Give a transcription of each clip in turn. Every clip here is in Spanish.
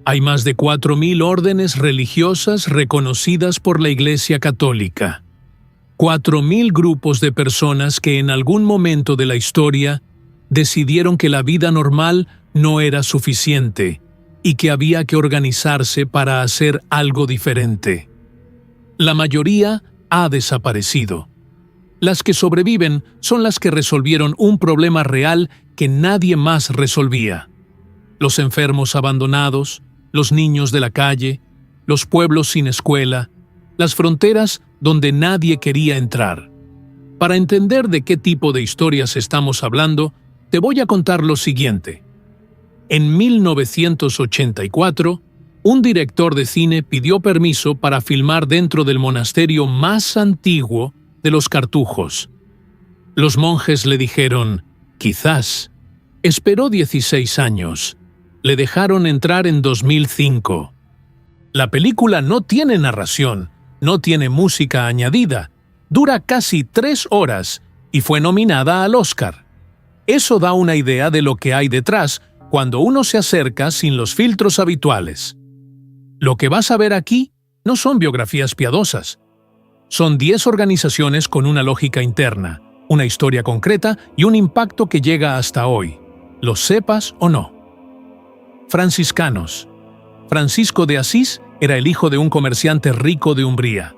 Hay más de 4.000 órdenes religiosas reconocidas por la Iglesia Católica. 4.000 grupos de personas que en algún momento de la historia decidieron que la vida normal no era suficiente y que había que organizarse para hacer algo diferente. La mayoría ha desaparecido. Las que sobreviven son las que resolvieron un problema real que nadie más resolvía. Los enfermos abandonados, los niños de la calle, los pueblos sin escuela, las fronteras donde nadie quería entrar. Para entender de qué tipo de historias estamos hablando, te voy a contar lo siguiente. En 1984, un director de cine pidió permiso para filmar dentro del monasterio más antiguo de los Cartujos. Los monjes le dijeron, quizás. Esperó 16 años. Le dejaron entrar en 2005. La película no tiene narración, no tiene música añadida, dura casi 3 horas y fue nominada al Oscar. Eso da una idea de lo que hay detrás cuando uno se acerca sin los filtros habituales. Lo que vas a ver aquí no son biografías piadosas. Son 10 organizaciones con una lógica interna, una historia concreta y un impacto que llega hasta hoy, lo sepas o no. Franciscanos. Francisco de Asís era el hijo de un comerciante rico de Umbría.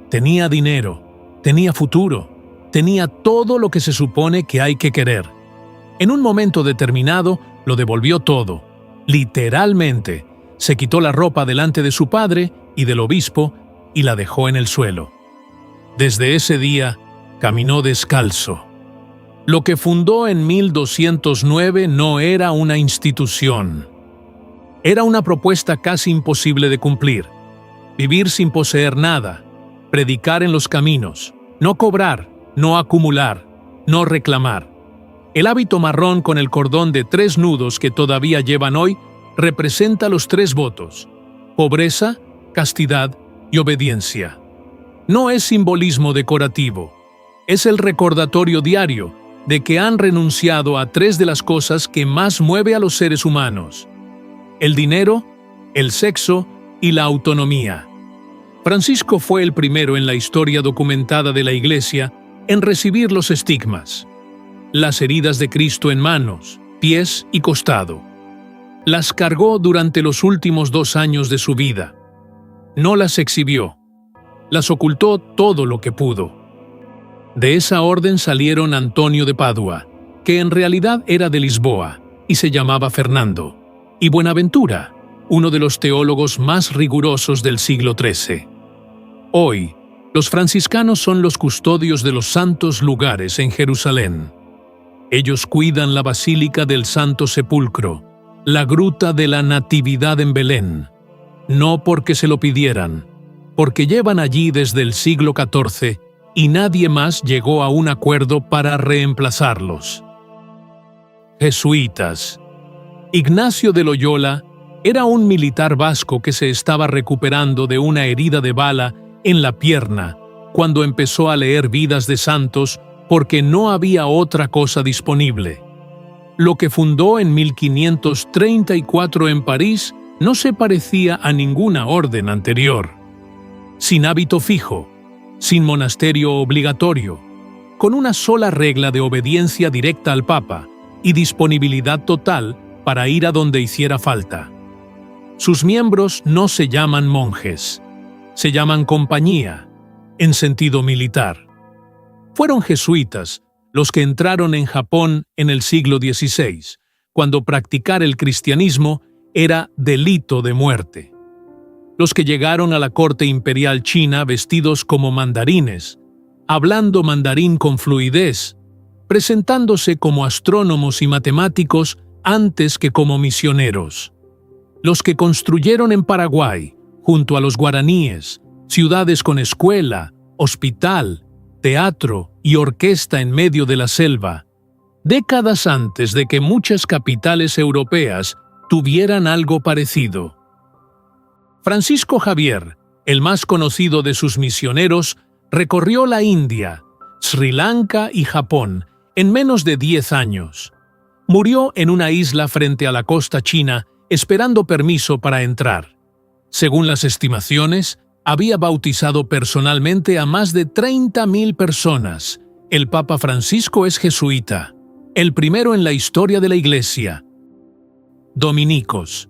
Tenía dinero, tenía futuro, tenía todo lo que se supone que hay que querer. En un momento determinado, lo devolvió todo. Literalmente, se quitó la ropa delante de su padre y del obispo y la dejó en el suelo. Desde ese día, caminó descalzo. Lo que fundó en 1209 no era una institución. Era una propuesta casi imposible de cumplir. Vivir sin poseer nada, predicar en los caminos, no cobrar, no acumular, no reclamar. El hábito marrón con el cordón de 3 nudos que todavía llevan hoy representa los 3 votos: pobreza, castidad y obediencia. No es simbolismo decorativo, es el recordatorio diario de que han renunciado a 3 de las cosas que más mueve a los seres humanos: el dinero, el sexo y la autonomía. Francisco fue el primero en la historia documentada de la Iglesia en recibir los estigmas, las heridas de Cristo en manos, pies y costado. Las cargó durante los últimos 2 años de su vida. No las exhibió. Las ocultó todo lo que pudo. De esa orden salieron Antonio de Padua, que en realidad era de Lisboa y se llamaba Fernando, y Buenaventura, uno de los teólogos más rigurosos del siglo XIII. Hoy, los franciscanos son los custodios de los santos lugares en Jerusalén. Ellos cuidan la Basílica del Santo Sepulcro, la Gruta de la Natividad en Belén, no porque se lo pidieran, porque llevan allí desde el siglo XIV y nadie más llegó a un acuerdo para reemplazarlos. Jesuitas. Ignacio de Loyola era un militar vasco que se estaba recuperando de una herida de bala en la pierna cuando empezó a leer vidas de santos porque no había otra cosa disponible. Lo que fundó en 1534 en París no se parecía a ninguna orden anterior. Sin hábito fijo, sin monasterio obligatorio, con una sola regla de obediencia directa al Papa y disponibilidad total para ir a donde hiciera falta. Sus miembros no se llaman monjes, se llaman compañía, en sentido militar. Fueron jesuitas los que entraron en Japón en el siglo XVI, cuando practicar el cristianismo era delito de muerte. Los que llegaron a la corte imperial china vestidos como mandarines, hablando mandarín con fluidez, presentándose como astrónomos y matemáticos antes que como misioneros. Los que construyeron en Paraguay, junto a los guaraníes, ciudades con escuela, hospital, teatro y orquesta en medio de la selva, décadas antes de que muchas capitales europeas tuvieran algo parecido. Francisco Javier, el más conocido de sus misioneros, recorrió la India, Sri Lanka y Japón en menos de 10 años. Murió en una isla frente a la costa china esperando permiso para entrar. Según las estimaciones, había bautizado personalmente a más de 30.000 personas. El Papa Francisco es jesuita, el primero en la historia de la Iglesia. Dominicos.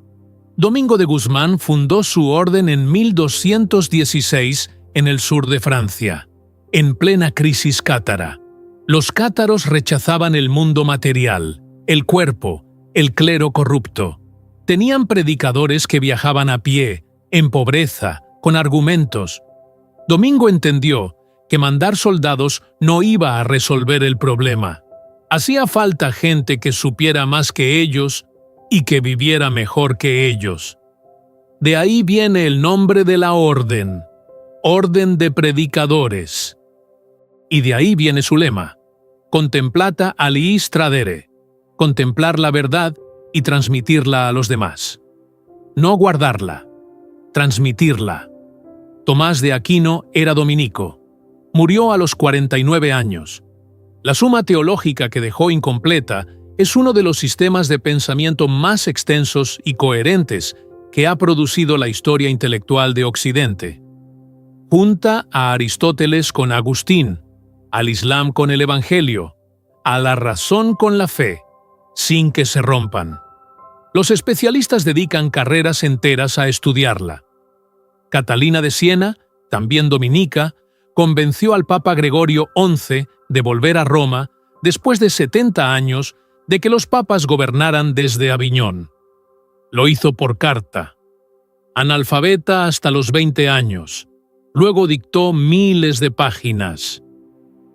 Domingo de Guzmán fundó su orden en 1216 en el sur de Francia, en plena crisis cátara. Los cátaros rechazaban el mundo material, el cuerpo, el clero corrupto. Tenían predicadores que viajaban a pie, en pobreza, con argumentos. Domingo entendió que mandar soldados no iba a resolver el problema. Hacía falta gente que supiera más que ellos y que viviera mejor que ellos. De ahí viene el nombre de la orden, Orden de Predicadores. Y de ahí viene su lema, Contemplata aliis tradere, contemplar la verdad y transmitirla a los demás. No guardarla, transmitirla. Tomás de Aquino era dominico. Murió a los 49 años. La suma teológica que dejó incompleta es uno de los sistemas de pensamiento más extensos y coherentes que ha producido la historia intelectual de Occidente. Junta a Aristóteles con Agustín, al Islam con el Evangelio, a la razón con la fe, sin que se rompan. Los especialistas dedican carreras enteras a estudiarla. Catalina de Siena, también dominica, convenció al Papa Gregorio XI de volver a Roma después de 70 años de que los papas gobernaran desde Aviñón. Lo hizo por carta. Analfabeta hasta los 20 años. Luego dictó miles de páginas.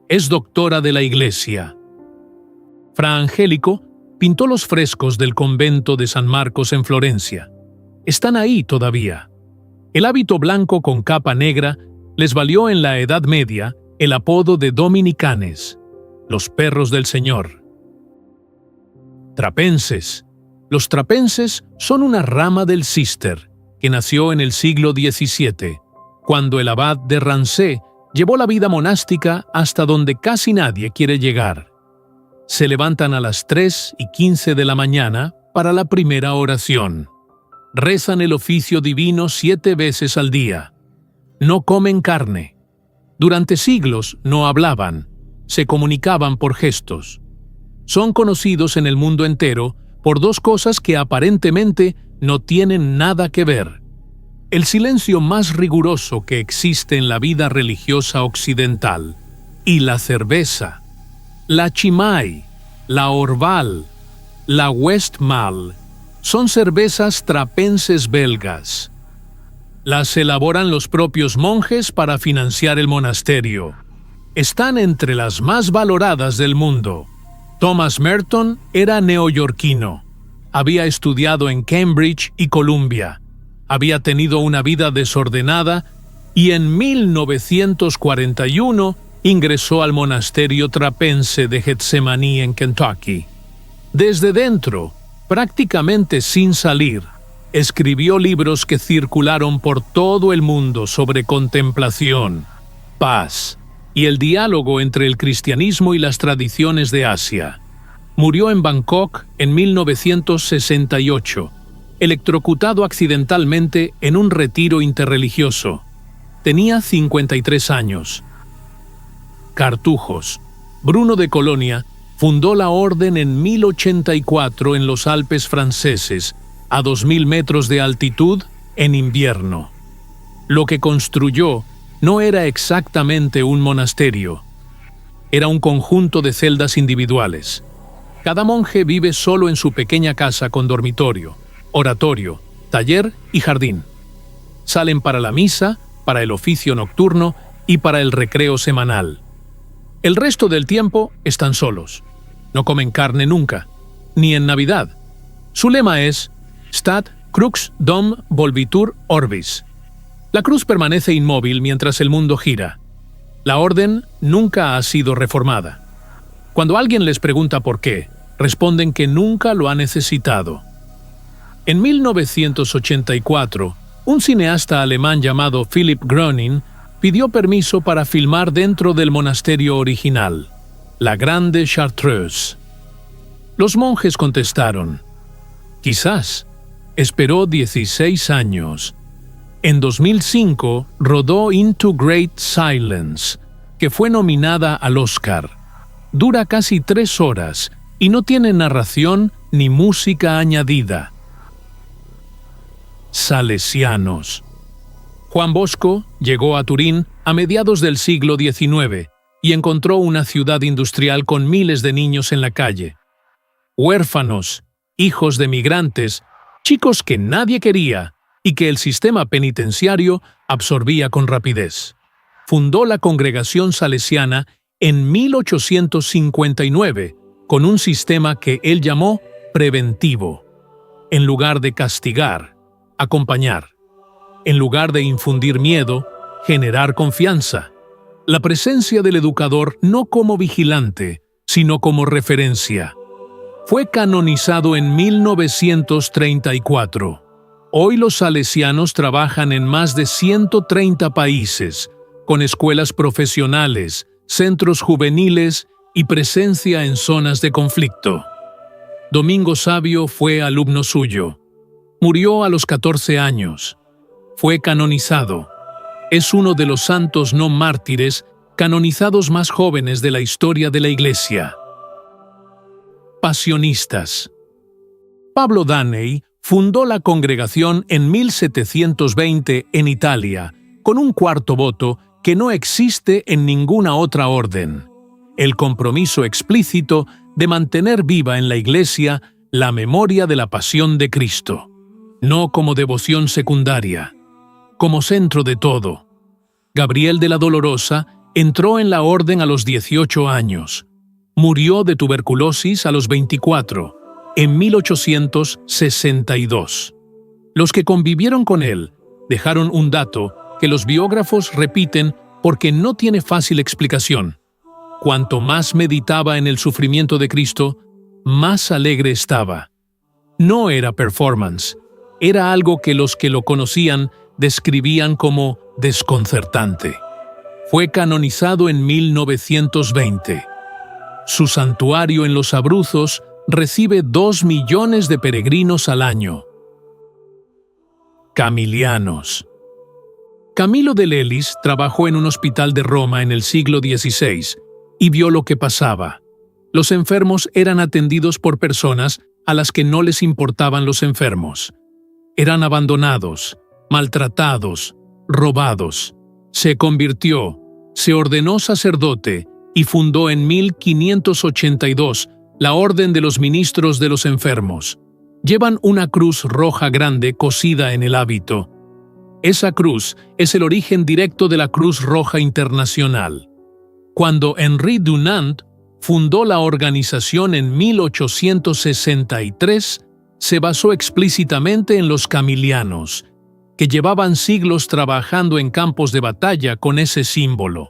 Es doctora de la Iglesia. Fra Angélico pintó los frescos del convento de San Marcos en Florencia. Están ahí todavía. El hábito blanco con capa negra les valió en la Edad Media el apodo de dominicanes, los perros del Señor. Trapenses. Los trapenses son una rama del Cister, que nació en el siglo XVII, cuando el abad de Rancé llevó la vida monástica hasta donde casi nadie quiere llegar. Se levantan a las 3:15 de la mañana para la primera oración. Rezan el oficio divino 7 veces al día. No comen carne. Durante siglos no hablaban, se comunicaban por gestos. Son conocidos en el mundo entero por 2 cosas que aparentemente no tienen nada que ver. El silencio más riguroso que existe en la vida religiosa occidental y la cerveza. La Chimay, la Orval, la Westmalle son cervezas trapenses belgas. Las elaboran los propios monjes para financiar el monasterio. Están entre las más valoradas del mundo. Thomas Merton era neoyorquino. Había estudiado en Cambridge y Columbia. Había tenido una vida desordenada y en 1941 ingresó al monasterio trapense de Getsemaní en Kentucky. Desde dentro, prácticamente sin salir, escribió libros que circularon por todo el mundo sobre contemplación, paz y el diálogo entre el cristianismo y las tradiciones de Asia. Murió en Bangkok en 1968, electrocutado accidentalmente en un retiro interreligioso. Tenía 53 años. Cartujos. Bruno de Colonia fundó la orden en 1084 en los Alpes franceses, a 2000 metros de altitud, en invierno. Lo que construyó no era exactamente un monasterio. Era un conjunto de celdas individuales. Cada monje vive solo en su pequeña casa con dormitorio, oratorio, taller y jardín. Salen para la misa, para el oficio nocturno y para el recreo semanal. El resto del tiempo están solos. No comen carne nunca, ni en Navidad. Su lema es Stat crux dom volvitur orbis. La cruz permanece inmóvil mientras el mundo gira. La orden nunca ha sido reformada. Cuando alguien les pregunta por qué, responden que nunca lo ha necesitado. En 1984, un cineasta alemán llamado Philipp Gröning pidió permiso para filmar dentro del monasterio original, la Grande Chartreuse. Los monjes contestaron, quizás, Esperó 16 años. En 2005 rodó Into Great Silence, que fue nominada al Oscar. Dura casi 3 horas y no tiene narración ni música añadida. Salesianos. Juan Bosco llegó a Turín a mediados del siglo XIX y encontró una ciudad industrial con miles de niños en la calle. Huérfanos, hijos de migrantes, chicos que nadie quería y que el sistema penitenciario absorbía con rapidez. Fundó la congregación salesiana en 1859 con un sistema que él llamó preventivo. En lugar de castigar, acompañar. En lugar de infundir miedo, generar confianza. La presencia del educador no como vigilante, sino como referencia. Fue canonizado en 1934. Hoy los salesianos trabajan en más de 130 países, con escuelas profesionales, centros juveniles y presencia en zonas de conflicto. Domingo Savio fue alumno suyo. Murió a los 14 años. Fue canonizado. Es uno de los santos no mártires canonizados más jóvenes de la historia de la Iglesia. Pasionistas. Pablo Danney fundó la congregación en 1720 en Italia, con un cuarto voto que no existe en ninguna otra orden: el compromiso explícito de mantener viva en la Iglesia la memoria de la pasión de Cristo, no como devoción secundaria, como centro de todo. Gabriel de la Dolorosa entró en la orden a los 18 años. Murió de tuberculosis a los 24, en 1862. Los que convivieron con él dejaron un dato que los biógrafos repiten porque no tiene fácil explicación. Cuanto más meditaba en el sufrimiento de Cristo, más alegre estaba. No era performance, era algo que los que lo conocían describían como desconcertante. Fue canonizado en 1920. Su santuario en Los Abruzos recibe 2 millones de peregrinos al año. Camilianos. Camilo de Lelis trabajó en un hospital de Roma en el siglo XVI y vio lo que pasaba. Los enfermos eran atendidos por personas a las que no les importaban los enfermos. Eran abandonados, maltratados, robados. Se convirtió, se ordenó sacerdote y fundó en 1582 la Orden de los Ministros de los Enfermos. Llevan una cruz roja grande cosida en el hábito. Esa cruz es el origen directo de la Cruz Roja Internacional. Cuando Henri Dunant fundó la organización en 1863, se basó explícitamente en los camilianos, que llevaban siglos trabajando en campos de batalla con ese símbolo.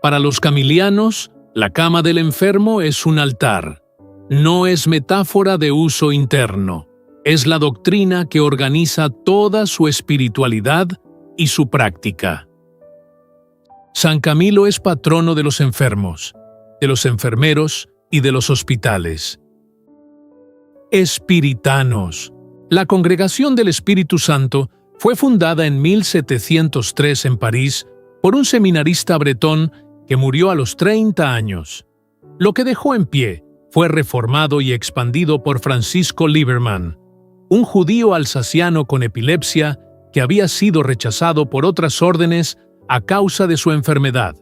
Para los camilianos, la cama del enfermo es un altar. No es metáfora de uso interno. Es la doctrina que organiza toda su espiritualidad y su práctica. San Camilo es patrono de los enfermos, de los enfermeros y de los hospitales. Espiritanos. La Congregación del Espíritu Santo fue fundada en 1703 en París por un seminarista bretón que murió a los 30 años. Lo que dejó en pie fue reformado y expandido por Francisco Liebermann, un judío alsaciano con epilepsia que había sido rechazado por otras órdenes a causa de su enfermedad.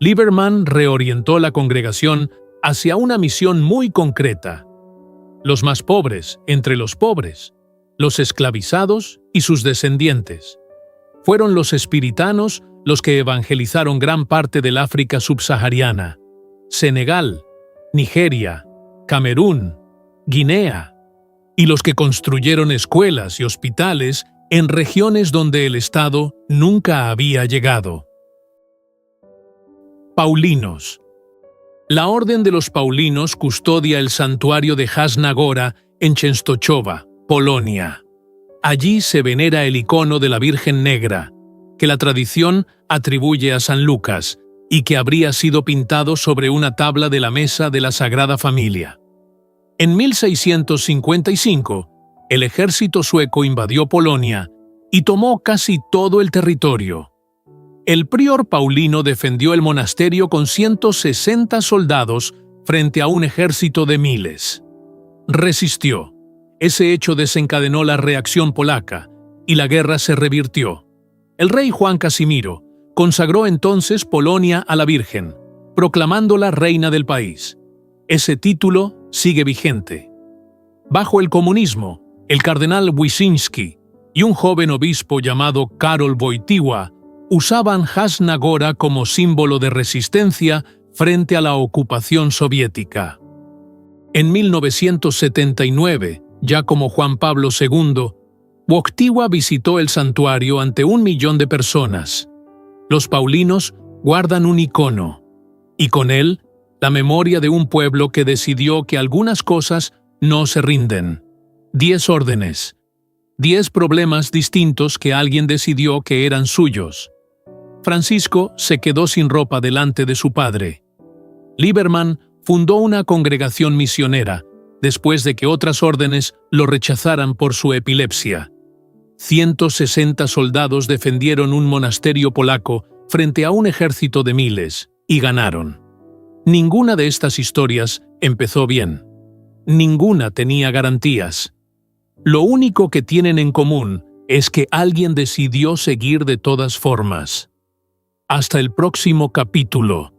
Liebermann reorientó la congregación hacia una misión muy concreta: los más pobres entre los pobres, los esclavizados y sus descendientes. Fueron los espiritanos los que evangelizaron gran parte del África subsahariana, Senegal, Nigeria, Camerún, Guinea, y los que construyeron escuelas y hospitales en regiones donde el Estado nunca había llegado. Paulinos. La Orden de los Paulinos custodia el santuario de Jasna Góra en Częstochowa, Polonia. Allí se venera el icono de la Virgen Negra, que la tradición atribuye a San Lucas y que habría sido pintado sobre una tabla de la mesa de la Sagrada Familia. En 1655, el ejército sueco invadió Polonia y tomó casi todo el territorio. El prior Paulino defendió el monasterio con 160 soldados frente a un ejército de miles. Resistió. Ese hecho desencadenó la reacción polaca y la guerra se revirtió. El rey Juan Casimiro consagró entonces Polonia a la Virgen, proclamándola reina del país. Ese título sigue vigente. Bajo el comunismo, el cardenal Wyszynski y un joven obispo llamado Karol Wojtyła usaban Jasna Góra como símbolo de resistencia frente a la ocupación soviética. En 1979, ya como Juan Pablo II, Wojtyła visitó el santuario ante 1 millón de personas. Los paulinos guardan un icono, y con él, la memoria de un pueblo que decidió que algunas cosas no se rinden. 10 órdenes, 10 problemas distintos que alguien decidió que eran suyos. Francisco se quedó sin ropa delante de su padre. Lieberman fundó una congregación misionera después de que otras órdenes lo rechazaran por su epilepsia. 160 soldados defendieron un monasterio polaco frente a un ejército de miles y ganaron. Ninguna de estas historias empezó bien. Ninguna tenía garantías. Lo único que tienen en común es que alguien decidió seguir de todas formas. Hasta el próximo capítulo.